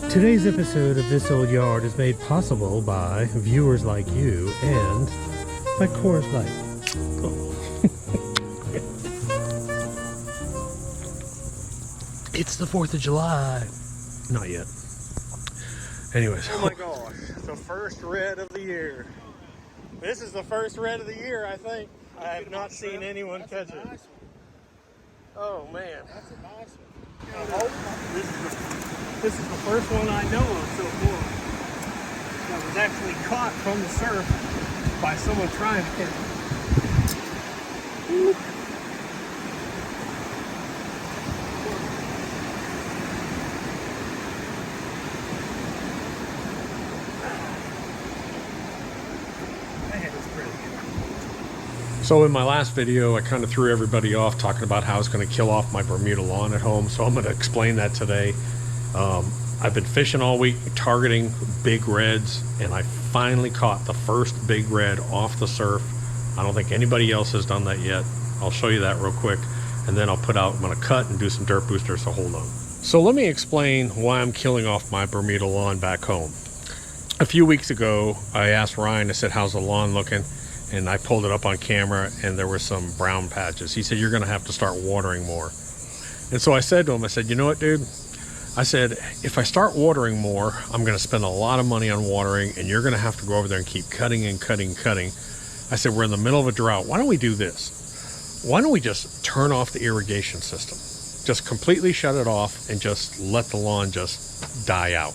Today's episode of This Old Yard is made possible by viewers like you and by Coors Light. Oh. It's the 4th of July. Not yet. Anyways. Oh my gosh, the first red of the year. This is the first red of the year, I think. I have not seen anyone catch it. Oh man. That's a nice one. This is the first one I know of so far that was actually caught from the surf by someone trying to catch it. Ooh. So in my last video, I kind of threw everybody off talking about how I was going to kill off my Bermuda lawn at home. So I'm going to explain that today. I've been fishing all week, targeting big reds, and I finally caught the first big red off the surf. I don't think anybody else has done that yet. I'll show you that real quick, and then I'm going to cut and do some dirt boosters, so hold on. So let me explain why I'm killing off my Bermuda lawn back home. A few weeks ago, I asked Ryan, I said, how's the lawn looking? And I pulled it up on camera, and there were some brown patches. He said, you're going to have to start watering more. And so I said to him, I said, you know what, dude? I said, if I start watering more, I'm going to spend a lot of money on watering, and you're going to have to go over there and keep cutting and cutting and cutting. I said, we're in the middle of a drought. Why don't we do this? Why don't we just turn off the irrigation system? Just completely shut it off and just let the lawn just die out.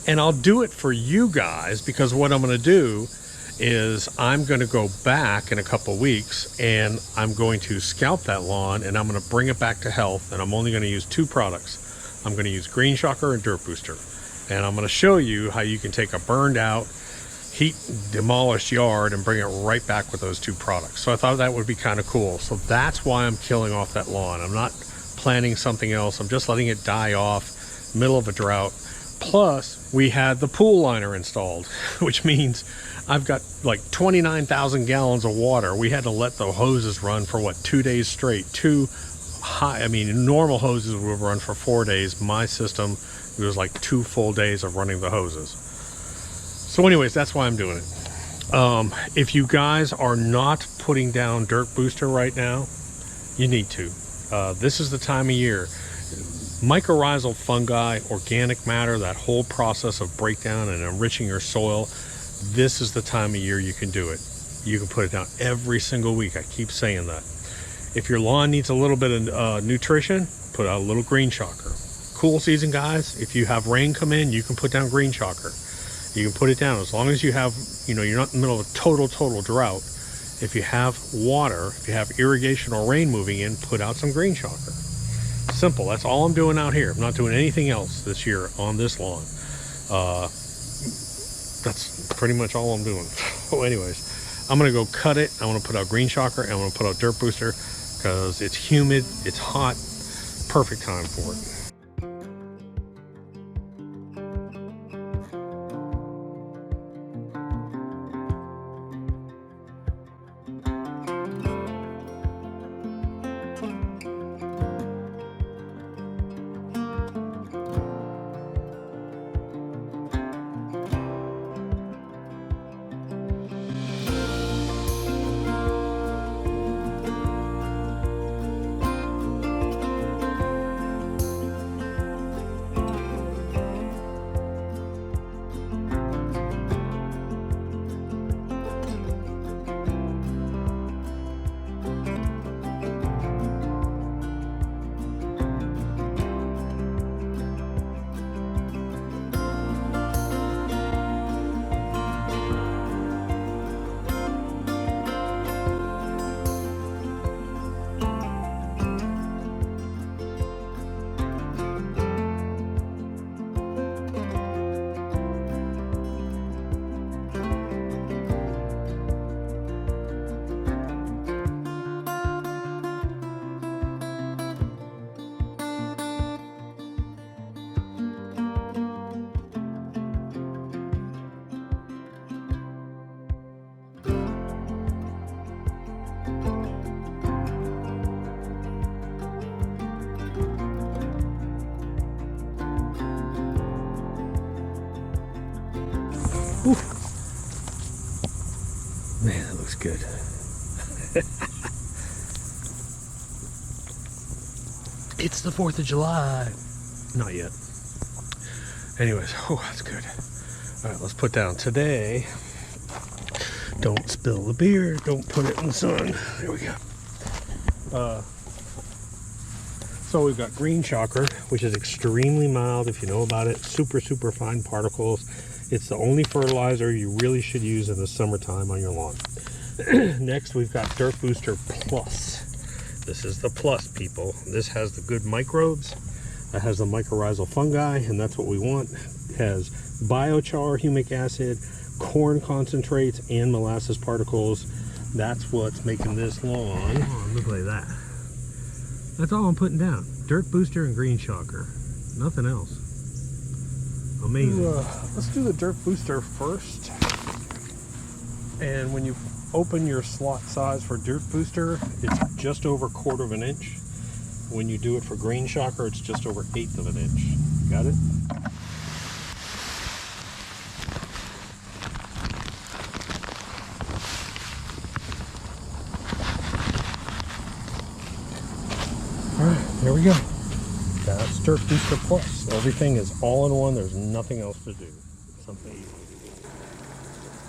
And I'll do it for you guys, because what I'm going to do is I'm going to go back in a couple weeks and I'm going to scalp that lawn and I'm going to bring it back to health, and I'm only going to use 2 products. I'm going to use Green Shocker and Dirt Booster, and I'm going to show you how you can take a burned out, heat demolished yard and bring it right back with those 2 products. So I thought that would be kind of cool. So that's why I'm killing off that lawn. I'm not planning something else. I'm just letting it die off, middle of a drought. Plus we had the pool liner installed, which means I've got like 29,000 gallons of water. We had to let the hoses run for what, 2 days straight. Normal hoses would run for 4 days. My system, it was like 2 full days of running the hoses. So anyways, that's why I'm doing it. If you guys are not putting down Dirt Booster right now, you need to. This is the time of year. Mycorrhizal fungi, organic matter, that whole process of breakdown and enriching your soil, this is the time of year you can do it. You can put it down every single week. I keep saying that. If your lawn needs a little bit of nutrition, put out a little Green Shocker. Cool season, guys, if you have rain come in, you can put down Green Shocker. You can put it down as long as you have, you're not in the middle of a total drought. If you have water, if you have irrigation or rain moving in, put out some Green Shocker. Simple. That's all I'm doing out here. I'm not doing anything else this year on this lawn. That's pretty much all I'm doing. So anyways, I'm going to go cut it. I want to put out Green Shocker and I'm going to put out Dirt Booster because it's humid, it's hot, perfect time for it. Whew. Man, that looks good. It's the 4th of July. Not yet. Anyways, oh, that's good. All right, let's put down today. Don't spill the beer. Don't put it in the sun. There we go. So we've got green shocker, which is extremely mild if you know about it. Super, super fine particles. It's the only fertilizer you really should use in the summertime on your lawn. Next, we've got Dirt Booster Plus. This is the plus, people. This has the good microbes. That has the mycorrhizal fungi, and that's what we want. It has biochar, humic acid, corn concentrates, and molasses particles. That's what's making this lawn. Oh, look like that. That's all I'm putting down. Dirt Booster and green shocker. Nothing else. Amazing. Let's do the Dirt Booster first. And when you open your slot size for Dirt Booster, it's just over 1/4 of an inch. When you do it for green shocker, it's just over 1/8 of an inch. Got it? All right, there we go. That's Dirt Booster Plus. Everything is all in one. There's nothing else to do. Something easy.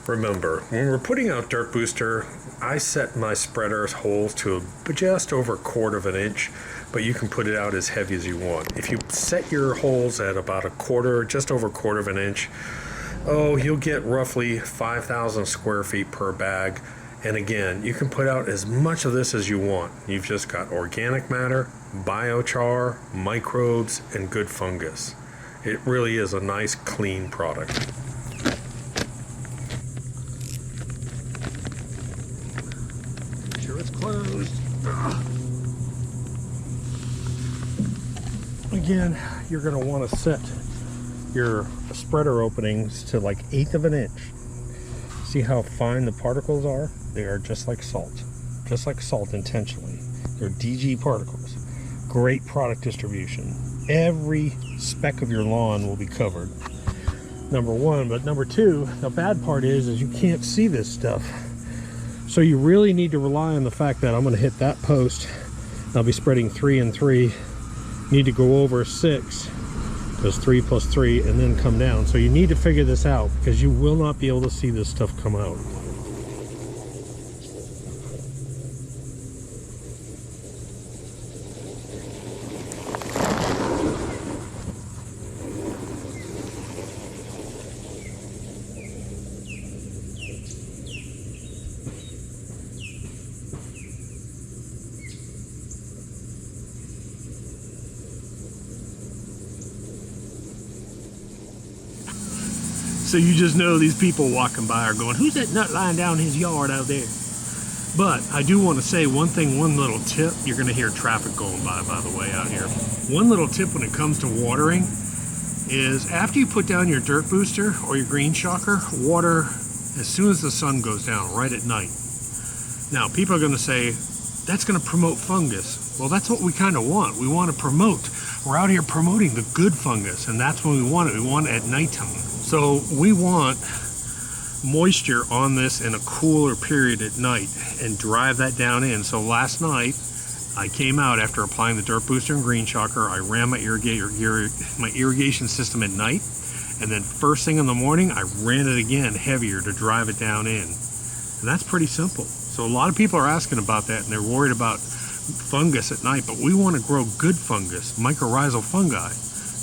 Remember, when we're putting out Dirt Booster, I set my spreader's holes to just over 1/4 of an inch, but you can put it out as heavy as you want. If you set your holes at about 1/4, just over 1/4 of an inch, oh, you'll get roughly 5,000 square feet per bag. And again, you can put out as much of this as you want. You've just got organic matter, biochar, microbes, and good fungus. It really is a nice, clean product. Make sure it's closed. Again, you're going to want to set your spreader openings to like 1/8 of an inch. See how fine the particles are? They are just like salt intentionally. They're DG particles. Great product distribution. Every speck of your lawn will be covered. Number one, but number two, the bad part is you can't see this stuff. So you really need to rely on the fact that I'm going to hit that post. I'll be spreading 3 and 3. Need to go over 6. Goes 3 plus 3 and then come down. So you need to figure this out because you will not be able to see this stuff come out. So you just know these people walking by are going, who's that nut lying down his yard out there? But I do want to say one thing, one little tip. You're going to hear traffic going by the way, out here. One little tip when it comes to watering is after you put down your Dirt Booster or your green shocker, water as soon as the sun goes down, right at night. Now, people are going to say, that's going to promote fungus. Well, that's what we kind of want. We want to promote. We're out here promoting the good fungus, and that's when we want it. We want it at nighttime. So we want moisture on this in a cooler period at night and drive that down in. So last night I came out after applying the Dirt Booster and green shocker. I ran my irrigation system at night, and then first thing in the morning I ran it again heavier to drive it down in. And that's pretty simple. So a lot of people are asking about that and they're worried about fungus at night, but we want to grow good fungus, mycorrhizal fungi.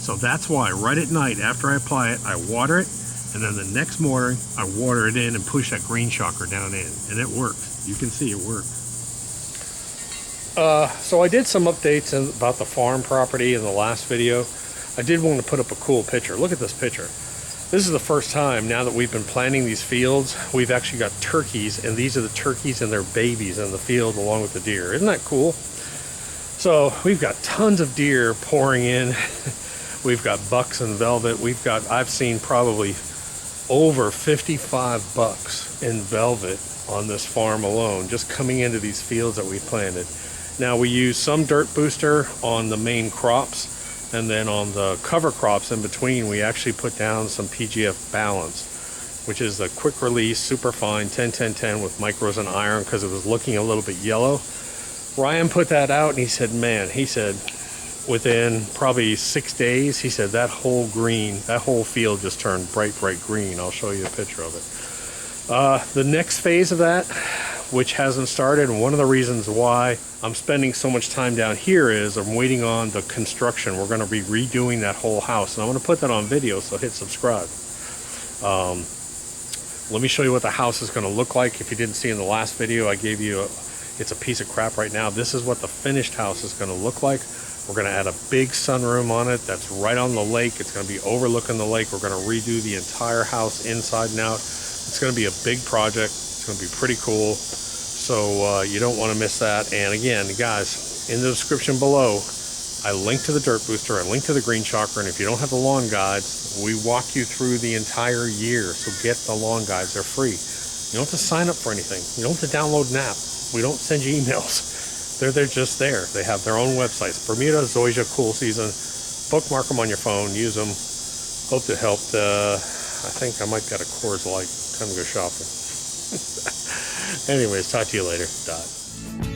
So that's why right at night after I apply it, I water it, and then the next morning I water it in and push that green shocker down in, and it works. You can see it works. So I did some updates about the farm property in the last video. I did want to put up a cool picture. Look at this picture. This is the first time now that we've been planting these fields, we've actually got turkeys, and these are the turkeys and their babies in the field along with the deer. Isn't that cool? So we've got tons of deer pouring in. We've got bucks and velvet. I've seen probably over 55 bucks in velvet on this farm alone, just coming into these fields that we planted. Now we use some Dirt Booster on the main crops, and then on the cover crops in between, we actually put down some PGF Balance. which is a quick release, super fine 10-10-10 with micros and iron because it was looking a little bit yellow. Ryan put that out and he said, man, he said, within probably 6 days, he said that whole green, that whole field just turned bright green. I'll show you a picture of it. The next phase of that, which hasn't started, and one of the reasons why I'm spending so much time down here is I'm waiting on the construction. We're going to be redoing that whole house, and I'm going to put that on video, so hit subscribe. Let me show you what the house is going to look like. If you didn't see in the last video, I gave you it's a piece of crap right now. This is what the finished house is going to look like. We're going to add a big sunroom on it that's right on the lake. It's going to be overlooking the lake. We're going to redo the entire house inside and out. It's going to be a big project. It's going to be pretty cool. So you don't want to miss that. And again, guys, in the description below, I link to the Dirt Booster, I link to the Green Shocker, and if you don't have the lawn guides, we walk you through the entire year. So get the lawn guides, they're free. You don't have to sign up for anything. You don't have to download an app. We don't send you emails. They're just there. They have their own websites. Bermuda, Zoysia, Cool Season. Bookmark them on your phone, use them. Hope it helped. I think I might get a Coors Light. Time to go shopping. Anyways, talk to you later. Dot.